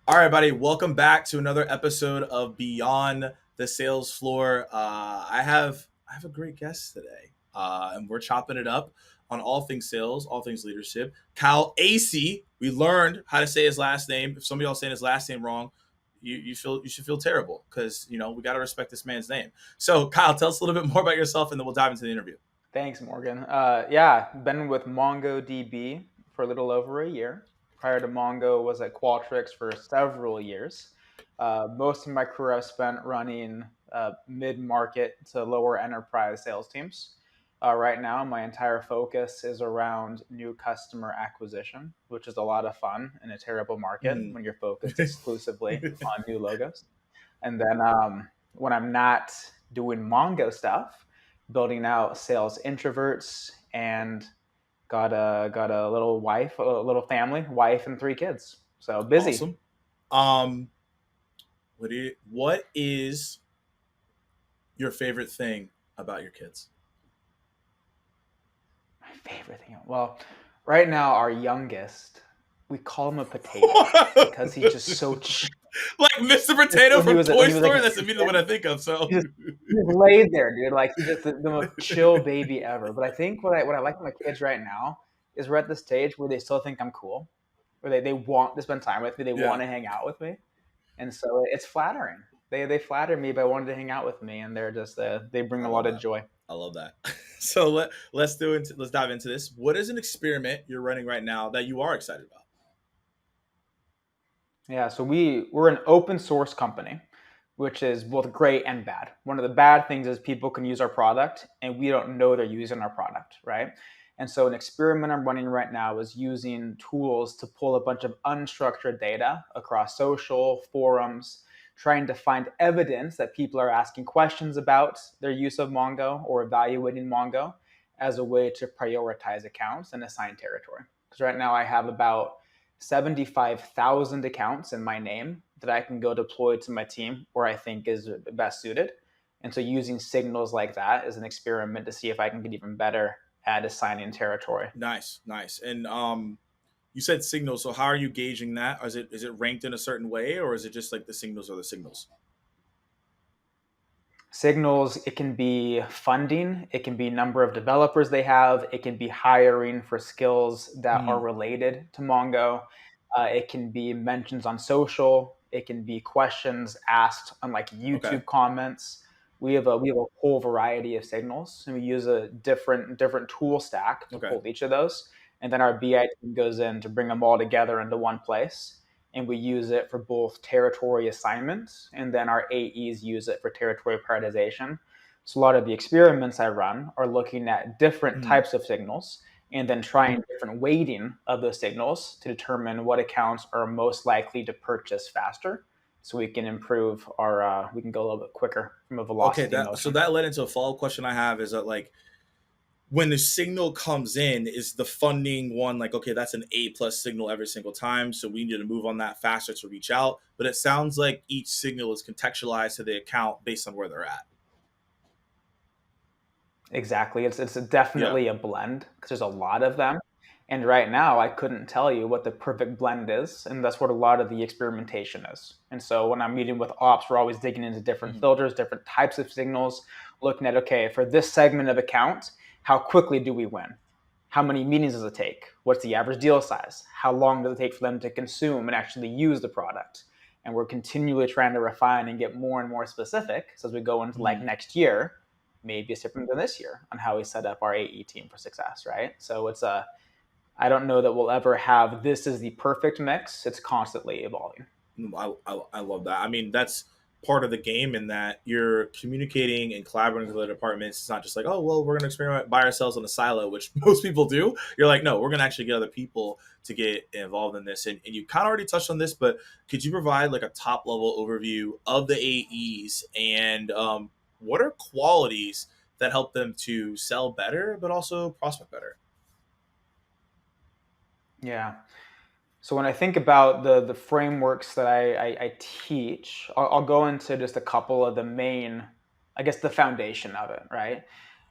All right, buddy. Welcome back to another episode of Beyond the Sales Floor. I have a great guest today, and we're chopping it up on all things sales, all things leadership. Kyle Asay. We learned how to say his last name. If somebody else saying his last name wrong, you should feel terrible because we got to respect this man's name. So, Kyle, tell us a little bit more about yourself, and then we'll dive into the interview. Thanks, Morgan. Yeah, been with MongoDB for a little over a year. Prior to Mongo, was at Qualtrics for several years. Most of my career I've spent running mid-market to lower enterprise sales teams. Right now, my entire focus is around new customer acquisition, which is a lot of fun in a terrible market Mm. when you're focused exclusively on new logos. And then when I'm not doing Mongo stuff, building out sales introverts, and got a little wife, a little family, wife and 3 kids. So busy. Awesome. Um, what is your favorite thing about your kids? My favorite thing. Well, right now our youngest, we call him a potato because he's just so Like Mr. Potato when he from was Toy when he was like Story. an That's immediately what infant, I think of. So, he just laid there, dude. Like he's just the most chill baby ever. But I think what I like with my kids right now is we're at the stage where they still think I'm cool, where they want to spend time with me, they yeah, want to hang out with me, and so it's flattering. They flatter me by wanting to hang out with me, and they're just they bring I a love lot of that. joy. I love that. So let's dive into this. What is an experiment you're running right now that you are excited about? Yeah, so we're an open source company, which is both great and bad. One of the bad things is people can use our product and we don't know they're using our product, right? And so an experiment I'm running right now is using tools to pull a bunch of unstructured data across social forums, trying to find evidence that people are asking questions about their use of Mongo or evaluating Mongo as a way to prioritize accounts and assign territory. Because right now I have about 75,000 accounts in my name that I can go deploy to my team where I think is best suited. And so using signals like that is an experiment to see if I can get even better at assigning territory. Nice, nice. And you said signals. So how are you gauging that? Is it ranked in a certain way, or is it just like the signals are the signals? Signals, it can be funding, it can be number of developers they have, it can be hiring for skills that are Mm, related to Mongo, it can be mentions on social, it can be questions asked on like okay. YouTube comments. We have a whole variety of signals, and we use a different tool stack to Okay. pull each of those, and then our BI team goes in to bring them all together into one place, and we use it for both territory assignments, and then our AEs use it for territory prioritization. So a lot of the experiments I run are looking at different Mm. types of signals and then trying different weighting of those signals to determine what accounts are most likely to purchase faster, so we can improve we can go a little bit quicker from a Okay. velocity That so motion. that led into a follow up question I have is that like when the signal comes in, is the funding one like, okay, that's an A plus signal every single time, so we need to move on that faster to reach out? But it sounds like each signal is contextualized to the account based on where they're at. Exactly. It's Yeah. definitely a blend because there's a lot of them. And right now, I couldn't tell you what the perfect blend is, and that's what a lot of the experimentation is. And so when I'm meeting with ops, we're always digging into different Mhm. filters, different types of signals, looking at, okay, for this segment of account, how quickly do we win? How many meetings does it take? What's the average deal size? How long does it take for them to consume and actually use the product? And we're continually trying to refine and get more and more specific. So as we go into like Mhm. next year, maybe it's different than this year on how we set up our AE team for success, right? So I don't know that we'll ever have this is the perfect mix. It's constantly evolving. I love that. I mean, that's part of the game in that you're communicating and collaborating with other departments. It's not just like, oh, well, we're going to experiment by ourselves in a silo, which most people do. You're like, no, we're going to actually get other people to get involved in this. And you kind of already touched on this, but could you provide like a top level overview of the AEs and what are qualities that help them to sell better, but also prospect better? Yeah. So when I think about the frameworks that I teach, I'll go into just a couple of the main, I guess, the foundation of it, right?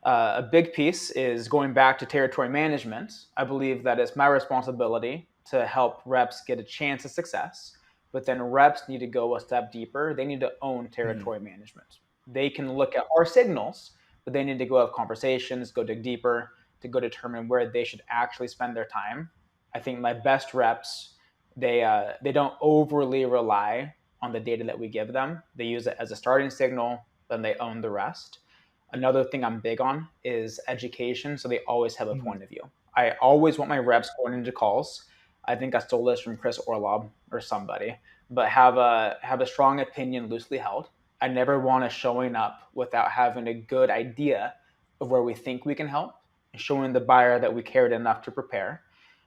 A big piece is going back to territory management. I believe that it's my responsibility to help reps get a chance of success But then reps need to go a step deeper. They need to own Mhm. territory management. They can look at our signals, but they need to go have conversations, go dig deeper to go determine where they should actually spend their time. I think my best reps, they don't overly rely on the data that we give them. They use it as a starting signal, then they own the rest. Another thing I'm big on is education, so they always have a Mhm. point of view. I always want my reps going into calls. I think I stole this from Chris Orlob or somebody, but have a strong opinion loosely held. I never want us showing up without having a good idea of where we think we can help and showing the buyer that we cared enough to prepare.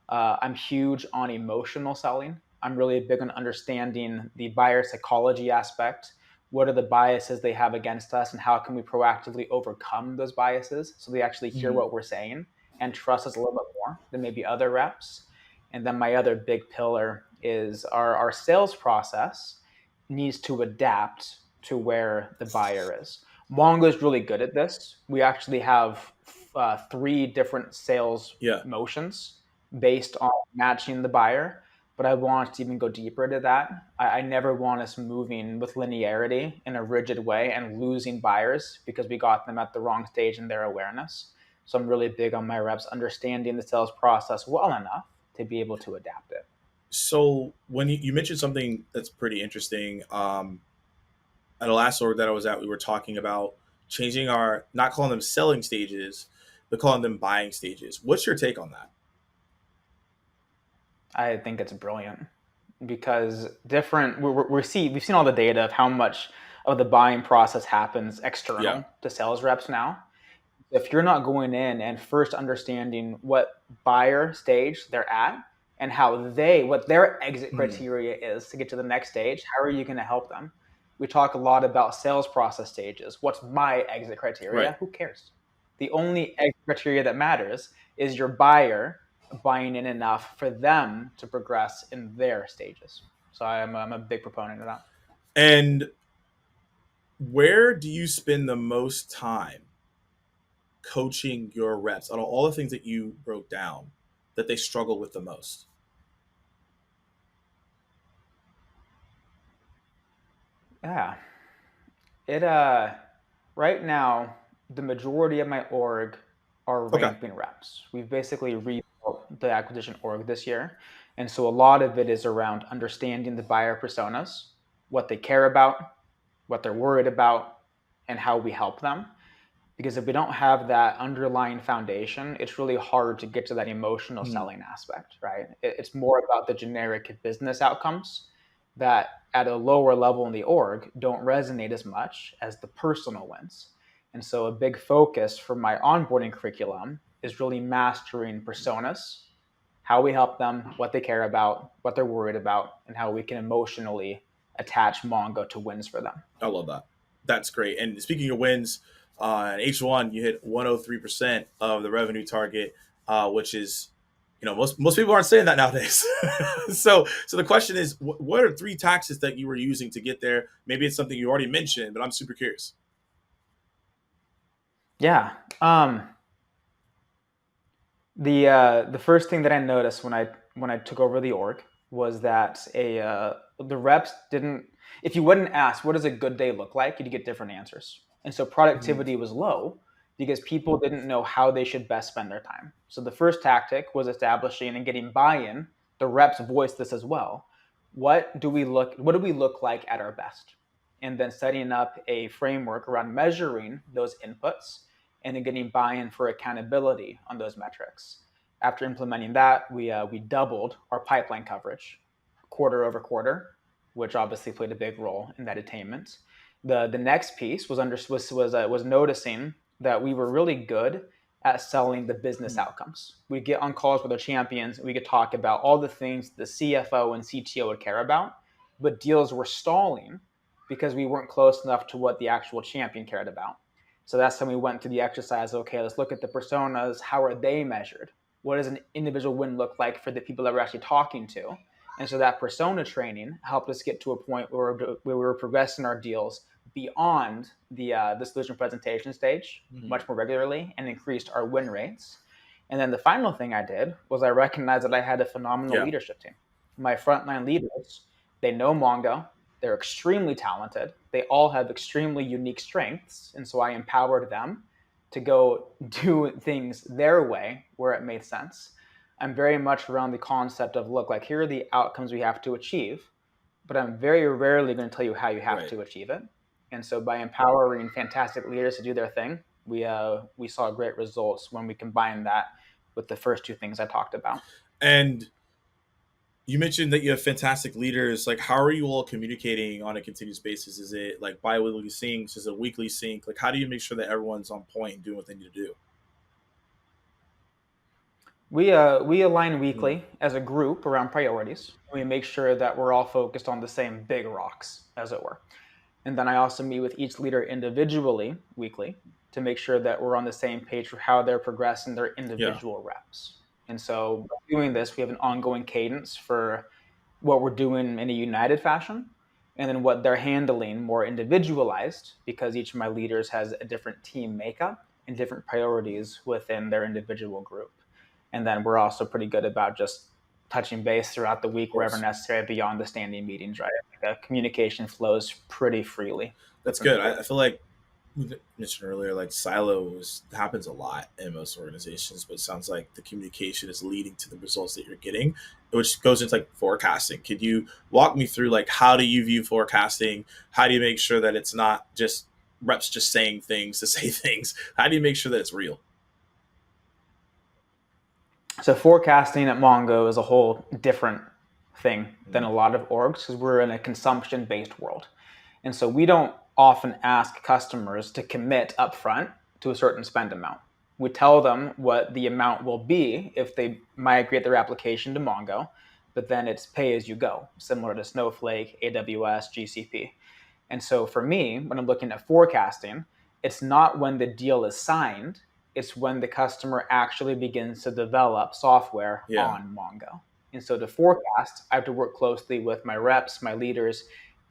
I'm huge on emotional selling. I'm really big on understanding the buyer psychology aspect. What are the biases they have against us, and how can we proactively overcome those biases so they actually hear Mhm. what we're saying and trust us a little bit more than maybe other reps. And then my other big pillar is our sales process needs to adapt to where the buyer is. Mongo is really good at this. We actually have three different sales Yeah. motions based on matching the buyer. But I want to even go deeper into that. I never want us moving with linearity in a rigid way and losing buyers because we got them at the wrong stage in their awareness. So I'm really big on my reps understanding the sales process well enough to be able to adapt it. So when you mentioned something that's pretty interesting, at the last org that I was at, we were talking about changing our, not calling them selling stages, but calling them buying stages. What's your take on that? I think it's brilliant because different we've seen all the data of how much of the buying process happens Yeah. external to sales reps now. If you're not going in and first understanding what buyer stage they're at and what their exit Mhm. criteria is to get to the next stage, how are you going to help them? We talk a lot about sales process stages. What's my exit Right. criteria? Who cares? The only exit criteria that matters is your buyer buying in enough for them to progress in their stages. So I'm a big proponent of that. And where do you spend the most time coaching your reps on all the things that you broke down that they struggle with the most? Yeah. It right now the majority of my org are Okay. ramping reps. We've basically rebuilt the acquisition org this year. And so a lot of it is around understanding the buyer personas, what they care about, what they're worried about, and how we help them. Because if we don't have that underlying foundation, it's really hard to get to that emotional Mhm. selling aspect, right? It's more about the generic business outcomes that at a lower level in the org don't resonate as much as the personal wins. And so a big focus for my onboarding curriculum is really mastering personas, how we help them, what they care about, what they're worried about, and how we can emotionally attach Mongo to wins for them. I love that. That's great. And speaking of wins, in H1, you hit 103% of the revenue target, which is, most people aren't saying that nowadays. So the question is, what are three taxes that you were using to get there? Maybe it's something you already mentioned, but I'm super curious. Yeah. The first thing that I noticed when I took over the org was that the reps didn't. If you wouldn't ask what does a good day look like, you'd get different answers, and so Mhm. productivity was low because people didn't know how they should best spend their time. So the first tactic was establishing and getting buy-in. The reps voiced this as well. What do we look like at our best? And then setting up a framework around measuring those inputs and then getting buy-in for accountability on those metrics. After implementing that, we doubled our pipeline coverage quarter over quarter, which obviously played a big role in that attainment. The next piece was noticing that we were really good at selling the business Mhm. outcomes. We get on calls with our champions, and we could talk about all the things the CFO and CTO would care about, but deals were stalling because we weren't close enough to what the actual champion cared about. So that's when we went through the exercise. Okay, let's look at the personas. How are they measured? What does an individual win look like for the people that we're actually talking to? And so that persona training helped us get to a point where we were progressing our deals beyond the solution presentation stage Mhm. much more regularly and increased our win rates. And then the final thing I did was I recognized that I had a phenomenal Yeah. leadership team. My frontline leaders They know Mongo. They're extremely talented. They all have extremely unique strengths. And so I empowered them to go do things their way where it made sense. I'm very much around the concept of, look, like, here are the outcomes we have to achieve, but I'm very rarely going to tell you how you have Right. to achieve it. And so by empowering fantastic leaders to do their thing, we saw great results when we combined that with the first two things I talked about. And you mentioned that you have fantastic leaders. Like, how are you all communicating on a continuous basis? Is it like bi-weekly syncs? Is it weekly sync? Like, how do you make sure that everyone's on point and doing what they need to do? We align Mm. weekly as a group around priorities. We make sure that we're all focused on the same big rocks, as it were. And then I also meet with each leader individually weekly to make sure that we're on the same page for how they're progressing their Yeah, individual reps. And so by doing this, we have an ongoing cadence for what we're doing in a united fashion, and then what they're handling more individualized, because each of my leaders has a different team makeup and different priorities within their individual group. And then we're also pretty good about just touching base throughout the of week wherever course. necessary beyond the standing meetings, right? Like, communication flows pretty freely That's within the good. group. I feel like we mentioned earlier, like silos happens a lot in most organizations, but it sounds like the communication is leading to the results that you're getting, which goes into like forecasting. Could you walk me through like how do you view forecasting? How do you make sure that it's not just reps just saying things to say things? How do you make sure that it's real? So forecasting at Mongo is a whole different thing than Mm. a lot of orgs because we're in a consumption-based world. And so we don't often ask customers to commit upfront to a certain spend amount. We tell them what the amount will be if they migrate their application to Mongo, but then it's pay as you go, similar to Snowflake, AWS, GCP. And so for me, when I'm looking at forecasting, it's not when the deal is signed, it's when the customer actually begins to develop software Yeah. on Mongo. And so to forecast, I have to work closely with my reps, my leaders,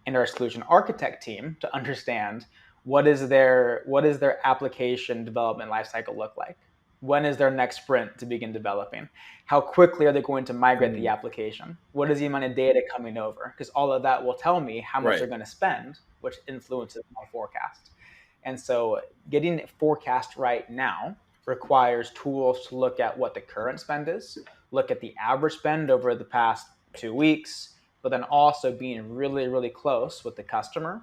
and our solution architect team to understand what is their application development lifecycle look like? When is their next sprint to begin developing? How quickly are they going to migrate the Mm. application? What is the amount of data coming over? Because all of that will tell me how much Right. they're going to spend, which influences my forecast. And so getting forecast right now requires tools to look at what the current spend is, look at the average spend over the past 2 weeks, but then also being really, really close with the customer,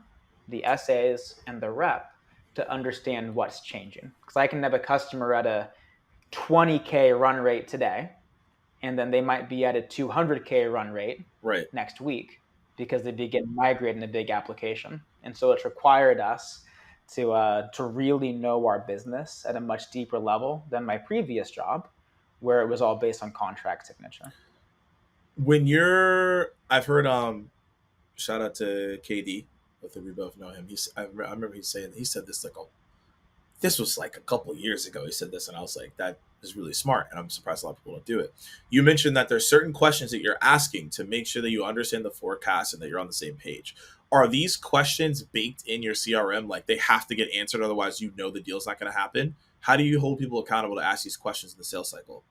the SAs, and the rep to understand what's changing. Because I can have a customer at a 20K run rate today, and then they might be at a 200K run rate Right. next week because they begin migrating a big application. And so it's required us to really know our business at a much deeper level than my previous job, where it was all based on contract signature. When you're, I've heard shout out to KD. I think we both know him. I remember he said this like this was like a couple of years ago. He said this, and I was like, that is really smart, and I'm surprised a lot of people don't do it. You mentioned that there's certain questions that you're asking to make sure that you understand the forecast and that you're on the same page. Are these questions baked in your CRM? Like they have to get answered, otherwise you know the deal's not going to happen. How do you hold people accountable to ask these questions in the sales cycle?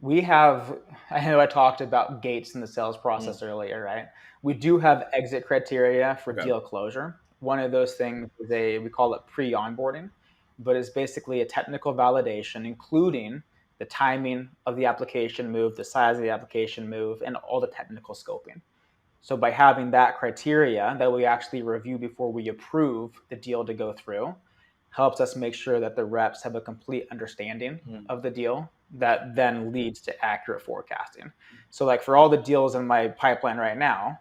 We have, I know I talked about gates in the sales Mm. process earlier, right? We do have exit criteria for Okay. deal closure. One of those things is we call it pre-onboarding, but it's basically a technical validation, including the timing of the application move, the size of the application move, and all the technical scoping. So by having that criteria that we actually review before we approve the deal to go through, helps us make sure that the reps have a complete understanding Mm. of the deal that then leads to accurate forecasting. So like for all the deals in my pipeline right now,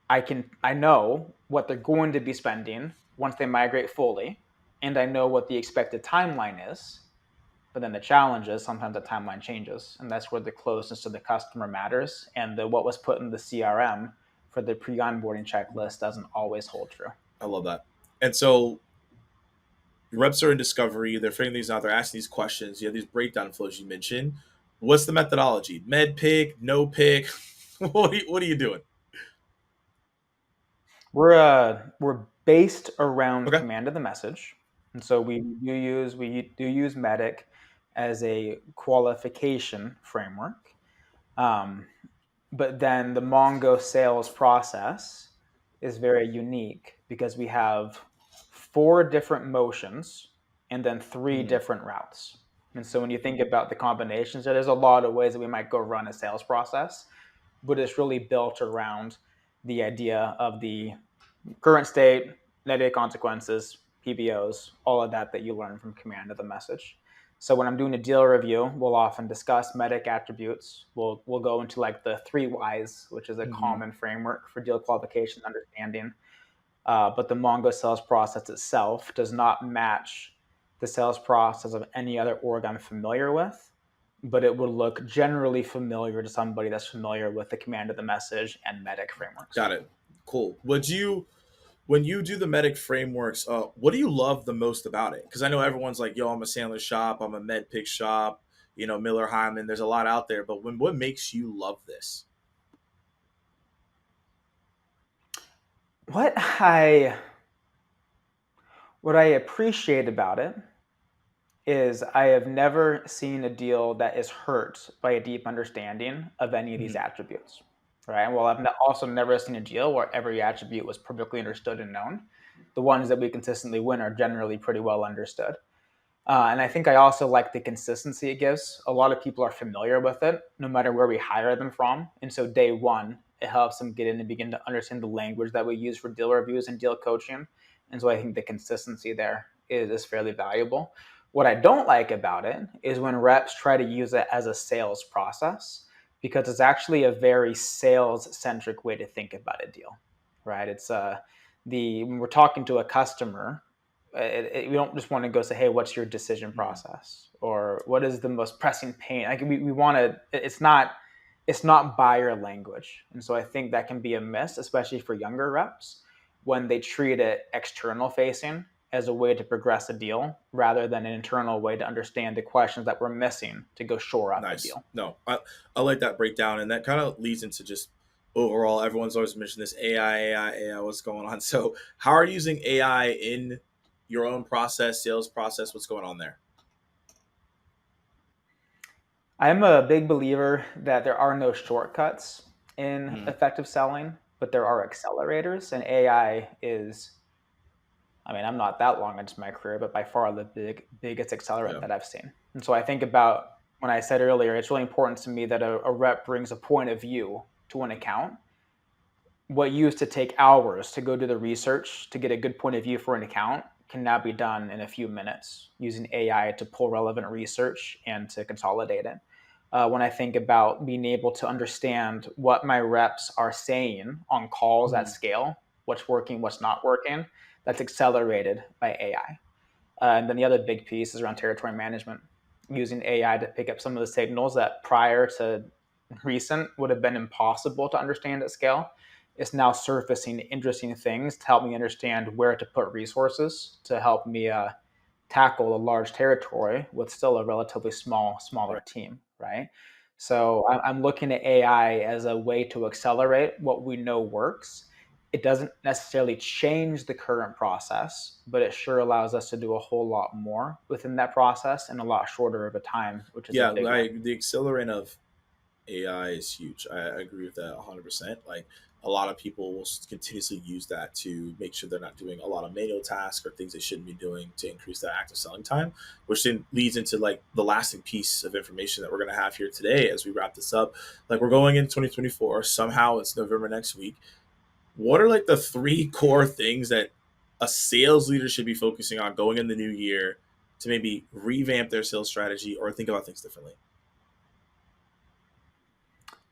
I know what they're going to be spending once they migrate fully, and I know what the expected timeline is. But then the challenge is sometimes the timeline changes, and that's where the closeness to the customer matters. And what was put in the CRM for the pre-onboarding checklist doesn't always hold true. I love that. And so reps are in discovery. They're figuring these out. They're asking these questions. You have these breakdown flows you mentioned. What's the methodology? Med pick, no pick. What are you doing? We're based around Okay. command of the message, and so we do use MEDDIC as a qualification framework. Um, But then the Mongo sales process is very unique because we have 4 different motions and then 3 different routes. And so when you think about the combinations, there's a lot of ways that we might go run a sales process, but it's really built around the idea of the current state, negative consequences, PBOs, all of that you learn from command of the message. So when I'm doing a deal review, we'll often discuss MEDDIC attributes. We'll go into like the 3 whys, which is a Mm-hmm. common framework for deal qualification understanding. But the Mongo sales process itself does not match the sales process of any other org I'm familiar with, but it would look generally familiar to somebody that's familiar with the command of the message and MEDDIC frameworks. Got it. Cool. Would you when you do the medic frameworks, what do you love the most about it? Because I know everyone's like, "Yo, I'm a Sandler shop, I'm a MedPick shop, Miller Hyman." There's a lot out there, but what makes you love this? What I what I appreciate about it is I have never seen a deal that is hurt by a deep understanding of any of these Mm-hmm. attributes, right? Well, I've also never seen a deal where every attribute was perfectly understood and known. The ones that we consistently win are generally pretty well understood. And I think I also like the consistency it gives. A lot of people are familiar with it, no matter where we hire them from. And so day one, it helps them get in and begin to understand the language that we use for deal reviews and deal coaching. And so I think the consistency there is fairly valuable. What I don't like about it is when reps try to use it as a sales process, because it's actually a very sales centric way to think about a deal, right? It's when we're talking to a customer, we don't just want to go say, hey, what's your decision Mm-hmm. process, or what is the most pressing pain? Like we want to, it's not buyer language. And so I think that can be a miss, especially for younger reps, when they treat it external facing as a way to progress a deal rather than an internal way to understand the questions that we're missing to go shore up a Nice. deal. No, I like that breakdown, and that kind of leads into just overall. Everyone's always mentioned this AI, AI, AI. What's going on? So, how are you using AI in your own process, sales process? What's going on there? I'm a big believer that there are no shortcuts in Mm-hmm. effective selling, but there are accelerators, and AI is, I mean, I'm not that long into my career, but by far the biggest accelerant Yeah. that I've seen. And so I think about when I said earlier, it's really important to me that a rep brings a point of view to an account. What used to take hours to go do the research to get a good point of view for an account can now be done in a few minutes using AI to pull relevant research and to consolidate it. When I think about being able to understand what my reps are saying on calls at Mm-hmm. scale, what's working, what's not working, that's accelerated by AI. And then the other big piece is around territory management, using AI to pick up some of the signals that prior to recent would have been impossible to understand at scale. It's now surfacing interesting things to help me understand where to put resources to help me tackle a large territory with still a relatively smaller Right. team, right? So I'm looking at AI as a way to accelerate what we know works. It doesn't necessarily change the current process, but it sure allows us to do a whole lot more within that process in a lot shorter of a time, which is a Yeah, big win. the accelerant of AI is huge. I agree with that 100%. Like a lot of people will continuously use that to make sure they're not doing a lot of manual tasks or things they shouldn't be doing to increase their active selling time, which then leads into like the lasting piece of information that we're going to have here today as we wrap this up. Like we're going in 2024. Somehow it's November next week. What are like the three core things that a sales leader should be focusing on going in the new year to maybe revamp their sales strategy or think about things differently?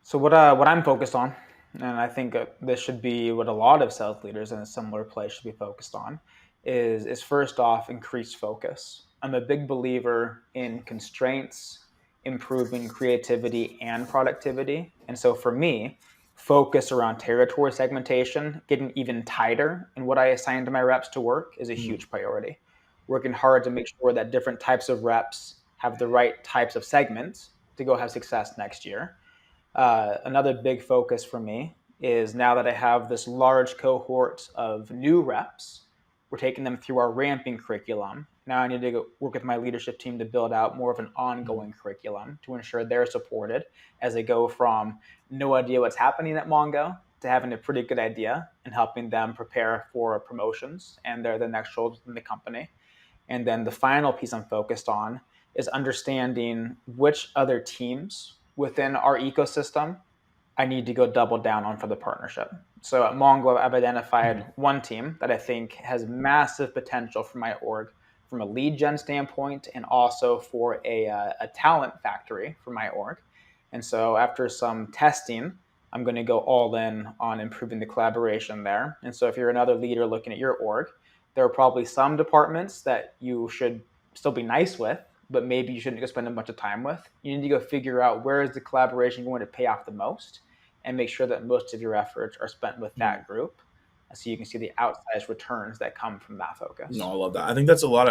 So what I'm focused on, and I think this should be what a lot of sales leaders in a similar place should be focused on, is first off increased focus. I'm a big believer in constraints, improving creativity and productivity, and so for me, focus around territory segmentation, getting even tighter in what I assign to my reps to work is a Mm, huge priority. Working hard to make sure that different types of reps have the right types of segments to go have success next year. Another big focus for me is now that I have this large cohort of new reps, we're taking them through our ramping curriculum Now I need to go work with my leadership team to build out more of an ongoing curriculum to ensure they're supported as they go from no idea what's happening at Mongo to having a pretty good idea and helping them prepare for promotions and they're the next roles in the company. And then the final piece I'm focused on is understanding which other teams within our ecosystem I need to go double down on for the partnership. So at Mongo, I've Mhm. identified one team that I think has massive potential for my org from a lead gen standpoint and also for a talent factory for my org. And so after some testing, I'm going to go all in on improving the collaboration there. And so if you're another leader looking at your org, there are probably some departments that you should still be nice with, but maybe you shouldn't go spend a bunch of time with. You need to go figure out where is the collaboration going to pay off the most and make sure that most of your efforts are spent with Mhm. that group so you can see the outsized returns that come from that No, focus. I love that. I think that's a lot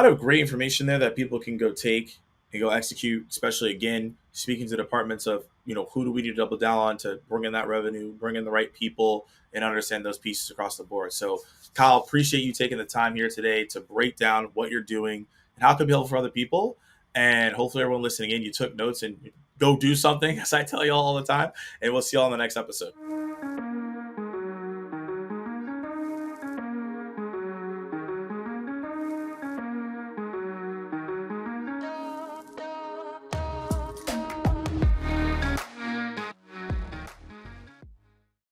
of great information there that people can go take and go execute, especially again, speaking to departments of, who do we need to double down on to bring in that revenue, bring in the right people, and understand those pieces across the board. So, Kyle, appreciate you taking the time here today to break down what you're doing and how it could be helpful for other people. And hopefully, everyone listening in, you took notes and go do something, as I tell you all the time. And we'll see you all in the next episode.